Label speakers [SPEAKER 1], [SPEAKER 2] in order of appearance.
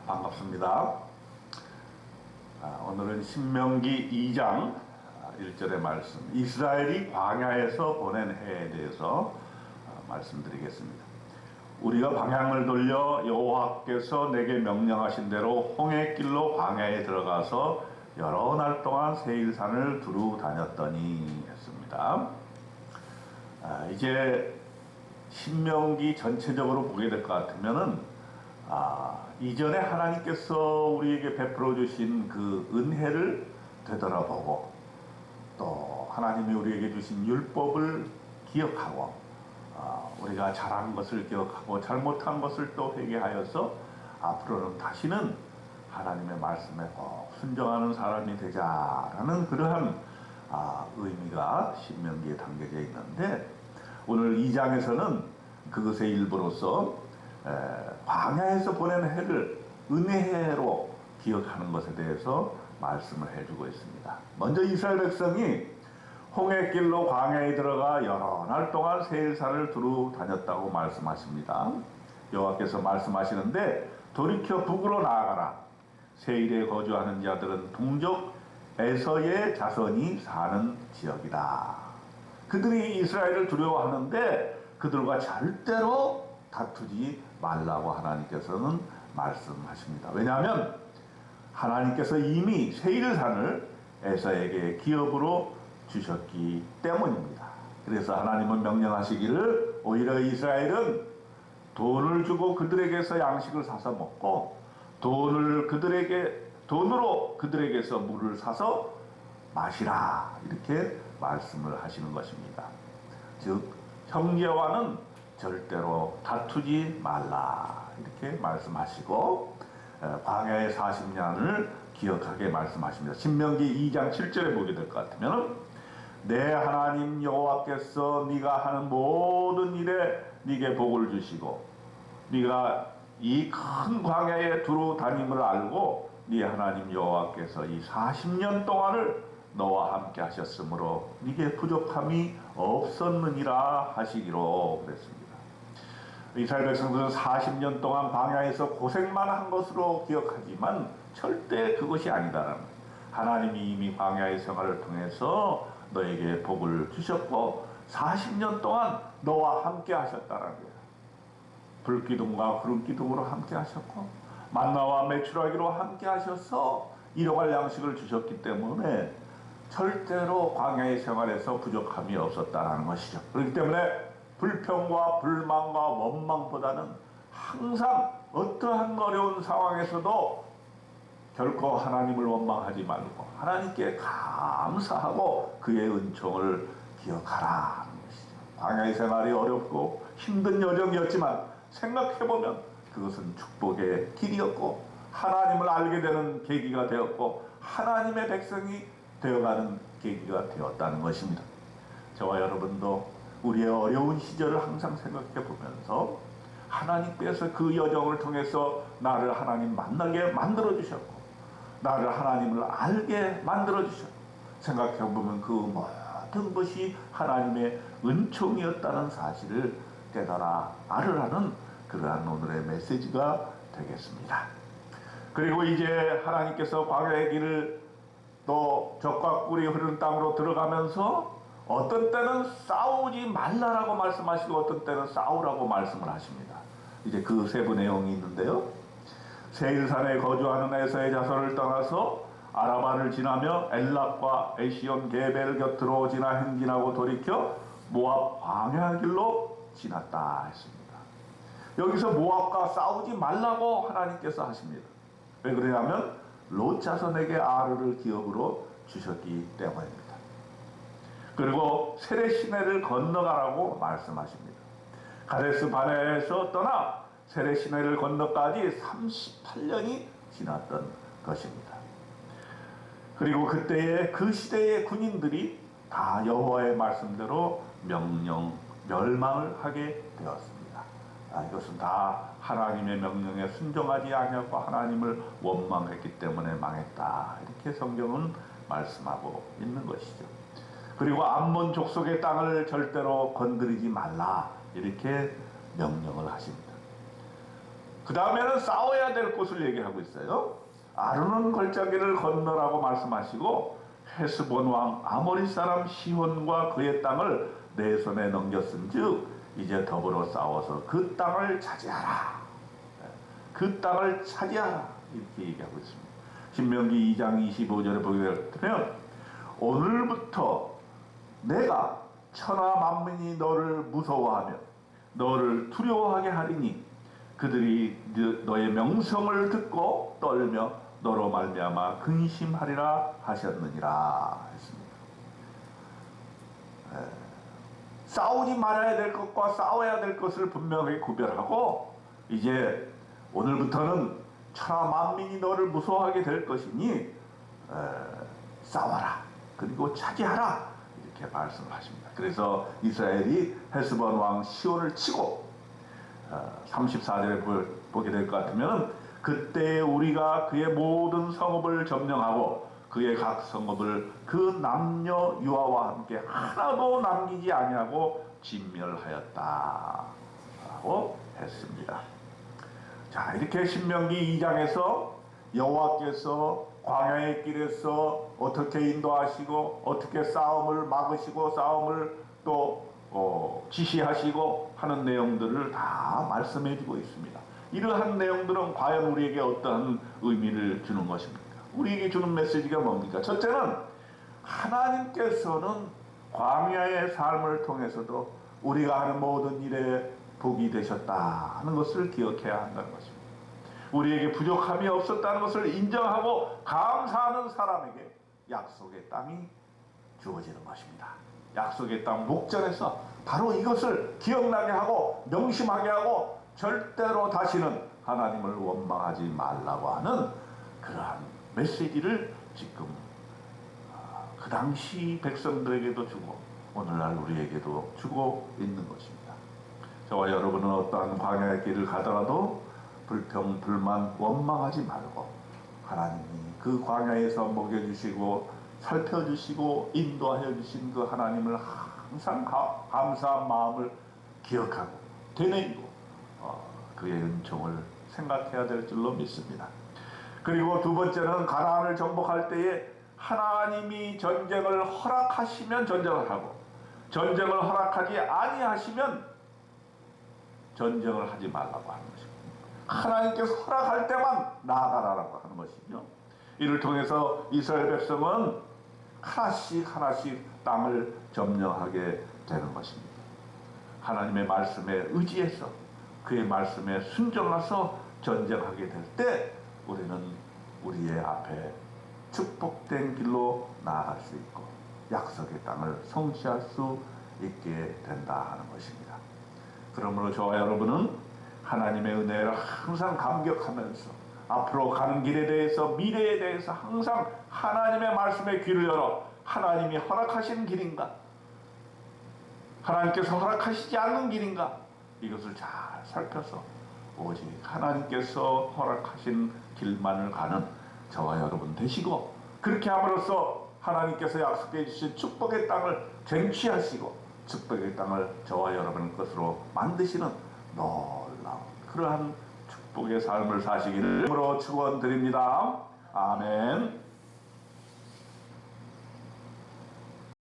[SPEAKER 1] 반갑습니다. 오늘은 신명기 2장 1절의 말씀, 이스라엘이 광야에서 보낸 해에 대해서 말씀드리겠습니다. 우리가 방향을 돌려 여호와께서 내게 명령하신 대로 홍해길로 광야에 들어가서 여러 날 동안 세일산을 두루 다녔더니 했습니다. 이제 신명기 전체적으로 보게 될 것 같으면은 이전에 하나님께서 우리에게 베풀어 주신 그 은혜를 되돌아보고 또 하나님이 우리에게 주신 율법을 기억하고 우리가 잘한 것을 기억하고 잘못한 것을 또 회개하여서 앞으로는 다시는 하나님의 말씀에 꼭 순종하는 사람이 되자라는 그러한 의미가 신명기에 담겨져 있는데, 오늘 2장에서는 그것의 일부로서 광야에서 보낸 해를 은혜로 기억하는 것에 대해서 말씀을 해주고 있습니다. 먼저 이스라엘 백성이 홍해길로 광야에 들어가 여러 날 동안 세일산을 두루 다녔다고 말씀하십니다. 여호와께서 말씀하시는데, 돌이켜 북으로 나아가라. 세일에 거주하는 자들은 동족 에서의 자손이 사는 지역이다. 그들이 이스라엘을 두려워하는데 그들과 절대로 다투지 말라고 하나님께서는 말씀하십니다. 왜냐하면 하나님께서 이미 세일산을 에서에게 기업으로 주셨기 때문입니다. 그래서 하나님은 명령하시기를 오히려 이스라엘은 돈을 주고 그들에게서 양식을 사서 먹고 돈으로 그들에게서 물을 사서 마시라, 이렇게 말씀을 하시는 것입니다. 즉 형제와는 절대로 다투지 말라, 이렇게 말씀하시고 광야의 40년을 기억하게 말씀하십니다. 신명기 2장 7절에 보게 될 것 같으면, 내 하나님 여호와께서 네가 하는 모든 일에 네게 복을 주시고 네가 이 큰 광야에 두루 다님을 알고 네 하나님 여호와께서 이 40년 동안을 너와 함께 하셨으므로 네게 부족함이 없었느니라 하시기로 그랬습니다. 이스라엘 백성들은 40년 동안 광야에서 고생만 한 것으로 기억하지만 절대 그것이 아니다라는 거예요. 하나님이 이미 광야의 생활을 통해서 너에게 복을 주셨고 40년 동안 너와 함께 하셨다라는 거예요. 불기둥과 구름기둥으로 함께 하셨고 만나와 메추라기로 함께 하셔서 일용할 양식을 주셨기 때문에 절대로 광야의 생활에서 부족함이 없었다는 것이죠. 그렇기 때문에 불평과 불만과 원망보다는 항상 어떠한 어려운 상황에서도 결코 하나님을 원망하지 말고 하나님께 감사하고 그의 은총을 기억하라 하는 것이죠. 광야의 생활이 어렵고 힘든 여정이었지만 생각해보면 그것은 축복의 길이었고 하나님을 알게 되는 계기가 되었고 하나님의 백성이 되어가는 계기가 되었다는 것입니다. 저와 여러분도 우리의 어려운 시절을 항상 생각해 보면서 하나님께서 그 여정을 통해서 나를 하나님 만나게 만들어 주셨고 나를 하나님을 알게 만들어 주셨고 생각해 보면 그 모든 것이 하나님의 은총이었다는 사실을 깨달아 알으라는 그러한 오늘의 메시지가 되겠습니다. 그리고 이제 하나님께서 광야의 길을 또 젖과 꿀이 흐르는 땅으로 들어가면서 어떤 때는 싸우지 말라라고 말씀하시고 어떤 때는 싸우라고 말씀을 하십니다. 이제 그 세부 내용이 있는데요. 세일산에 거주하는 에서의 자손을 떠나서 아라바를 지나며 엘락과 에시온 게벨 곁으로 지나 행진하고 돌이켜 모압 광야 길로 지났다 했습니다. 여기서 모압과 싸우지 말라고 하나님께서 하십니다. 왜 그러냐면 롯 자손에게 아르를 기업으로 주셨기 때문입니다. 그리고 세례 시내를 건너가라고 말씀하십니다. 가데스 바네에서 떠나 세례 시내를 건너까지 38년이 지났던 것입니다. 그리고 그때의 그 시대의 군인들이 다 여호와의 말씀대로 멸망을 하게 되었습니다. 이것은 다 하나님의 명령에 순종하지 아니하고 하나님을 원망했기 때문에 망했다, 이렇게 성경은 말씀하고 있는 것이죠. 그리고 암몬 족속의 땅을 절대로 건드리지 말라, 이렇게 명령을 하십니다. 그 다음에는 싸워야 될 곳을 얘기하고 있어요. 아르논 골짜기를 건너라고 말씀하시고 헤스본 왕 아모리 사람 시혼과 그의 땅을 내 손에 넘겼은즉 이제 더불어 싸워서 그 땅을 차지하라. 그 땅을 차지하라. 이렇게 얘기하고 있습니다. 신명기 2장 25절에 보게 되면 오늘부터 내가 천하 만민이 너를 무서워하며 너를 두려워하게 하리니 그들이 너의 명성을 듣고 떨며 너로 말미암아 근심하리라 하셨느니라 했습니다. 싸우지 말아야 될 것과 싸워야 될 것을 분명히 구별하고 이제 오늘부터는 천하 만민이 너를 무서워하게 될 것이니 싸워라 그리고 차지하라 이렇게 말씀을 하십니다. 그래서 이스라엘이 헤스본 왕 시온을 치고 34절에 보게 될 것 같으면 그때 우리가 그의 모든 성읍을 점령하고 그의 각 성읍을 그 남녀 유아와 함께 하나도 남기지 아니하고 진멸하였다 라고 했습니다. 자, 이렇게 신명기 2장에서 여호와께서 광야의 길에서 어떻게 인도하시고 어떻게 싸움을 막으시고 싸움을 또 지시하시고 하는 내용들을 다 말씀해 주고 있습니다. 이러한 내용들은 과연 우리에게 어떠한 의미를 주는 것입니까? 우리에게 주는 메시지가 뭡니까? 첫째는 하나님께서는 광야의 삶을 통해서도 우리가 하는 모든 일에 복이 되셨다 하는 것을 기억해야 한다는 것입니다. 우리에게 부족함이 없었다는 것을 인정하고 감사하는 사람에게 약속의 땅이 주어지는 것입니다. 약속의 땅 목전에서 바로 이것을 기억나게 하고 명심하게 하고 절대로 다시는 하나님을 원망하지 말라고 하는 그러한 메시지를 지금 그 당시 백성들에게도 주고 오늘날 우리에게도 주고 있는 것입니다. 저와 여러분은 어떠한 광야의 길을 가더라도 불평, 불만, 원망하지 말고 하나님이 그 광야에서 먹여주시고 살펴주시고 인도하여 주신 그 하나님을 항상 감사한 마음을 기억하고 되뇌이고 그의 은총을 생각해야 될 줄로 믿습니다. 그리고 두 번째는 가나안을 정복할 때에 하나님이 전쟁을 허락하시면 전쟁을 하고 전쟁을 허락하지 아니하시면 전쟁을 하지 말라고 하는 것입니다. 하나님께서 허락할 때만 나아가라라고 하는 것이죠. 이를 통해서 이스라엘 백성은 하나씩 땅을 점령하게 되는 것입니다. 하나님의 말씀에 의지해서 그의 말씀에 순종해서 전쟁하게 될 때 우리는 우리의 앞에 축복된 길로 나아갈 수 있고 약속의 땅을 성취할 수 있게 된다 하는 것입니다. 그러므로 저와 여러분은 하나님의 은혜를 항상 감격하면서 앞으로 가는 길에 대해서 미래에 대해서 항상 하나님의 말씀에 귀를 열어 하나님이 허락하시는 길인가 하나님께서 허락하시지 않는 길인가 이것을 잘 살펴서 오직 하나님께서 허락하신 길만을 가는 저와 여러분 되시고 그렇게 함으로써 하나님께서 약속해 주신 축복의 땅을 쟁취하시고 축복의 땅을 저와 여러분 것으로 만드시는 놀라운 그러한 축복의 삶을 사시기를 축원드립니다. 아멘.